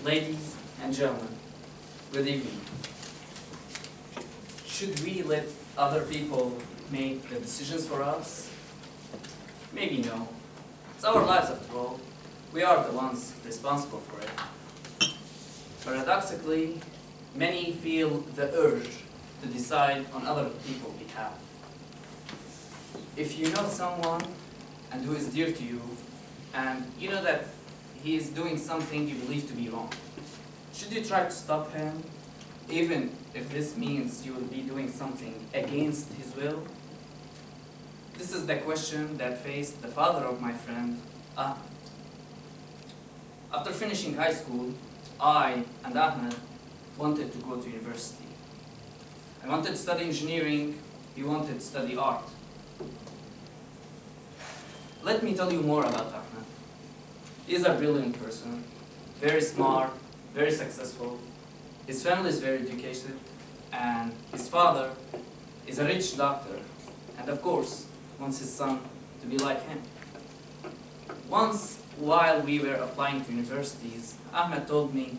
Ladies and gentlemen, good evening. Should we let other people make the decisions for us? Maybe no. It's our lives after all. We are the ones responsible for it. Paradoxically, many feel the urge to decide on other people's behalf. If you know someone and who is dear to you, and you know that he is doing something you believe to be wrong, should you try to stop him, even if this means you will be doing something against his will? This is the question that faced the father of my friend, Ahmed. After finishing high school, I and Ahmed wanted to go to university. I wanted to study engineering, he wanted to study art. Let me tell you more about Ahmed. He is a brilliant person, very smart, very successful. His family is very educated, and his father is a rich doctor, and of course, wants his son to be like him. Once, while we were applying to universities, Ahmed told me,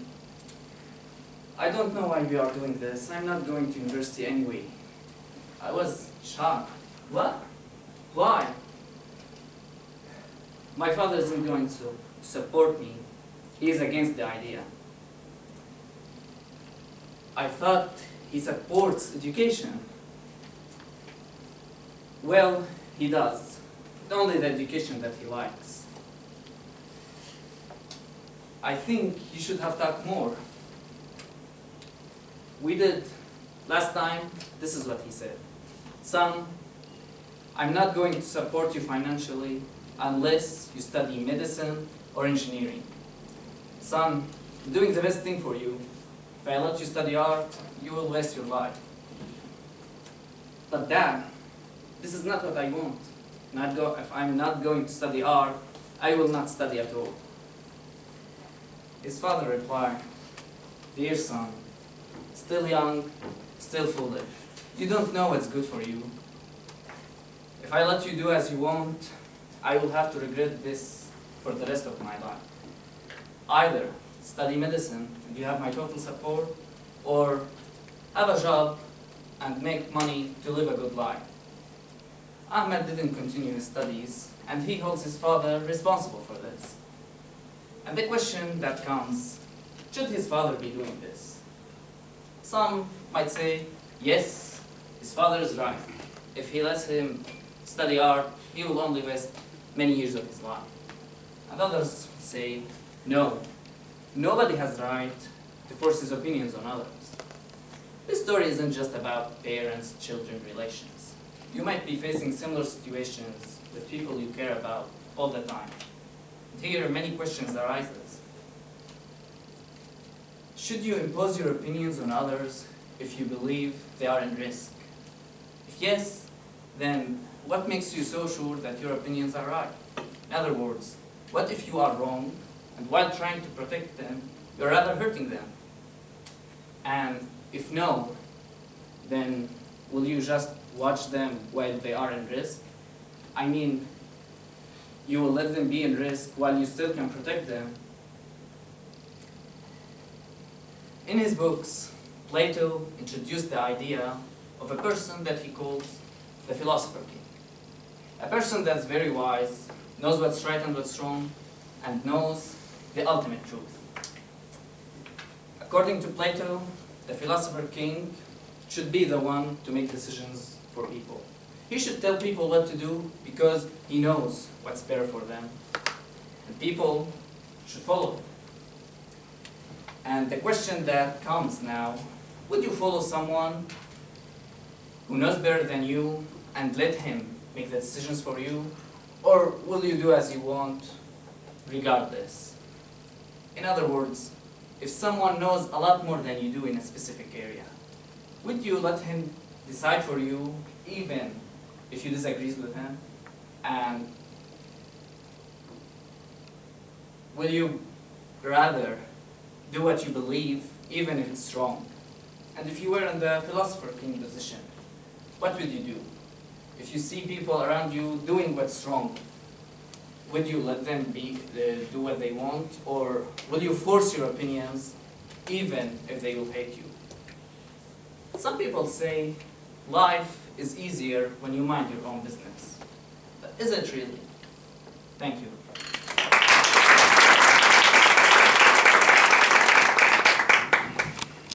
"I don't know why we are doing this. I'm not going to university anyway." I was shocked. What? Why? My father isn't going to support me. He is against the idea. I thought he supports education. Well, he does, but only the education that he likes. I think you should have talked more. We did. Last time, this is what he said. "Son, I'm not going to support you financially unless you study medicine or engineering. Son, I'm doing the best thing for you. If I let you study art, you will waste your life." But Dad, this is not what I want. If I'm not going to study art, I will not study at all. His father replied, "Dear son, still young, still foolish. You don't know what's good for you. If I let you do as you want, I will have to regret this for the rest of my life. Either study medicine and you have my total support, or have a job and make money to live a good life." Ahmed didn't continue his studies, and he holds his father responsible for this. And the question that comes, should his father be doing this? Some might say, yes, his father is right. If he lets him study art, he will only waste many years of his life. And others say, no, nobody has the right to force his opinions on others. This story isn't just about parents-children relations. You might be facing similar situations with people you care about all the time. And here, many questions arises. Should you impose your opinions on others if you believe they are in risk? If yes, then what makes you so sure that your opinions are right? In other words, what if you are wrong, and while trying to protect them, you're rather hurting them? And if no, then will you just watch them while they are in risk? I mean, you will let them be in risk while you still can protect them. In his books, Plato introduced the idea of a person that he calls the philosopher king. A person that's very wise, knows what's right and what's wrong, and knows the ultimate truth. According to Plato, the philosopher king should be the one to make decisions for people. He should tell people what to do because he knows what's better for them. And people should follow him. And the question that comes now, would you follow someone who knows better than you and let him make the decisions for you? Or will you do as you want regardless? In other words, if someone knows a lot more than you do in a specific area, would you let him decide for you even if you disagree with him? And will you rather do what you believe even if it's wrong? And if you were in the philosopher king position, what would you do? If you see people around you doing what's wrong, would you let them do what they want, or will you force your opinions even if they will hate you? Some people say life is easier when you mind your own business. But is it really? Thank you.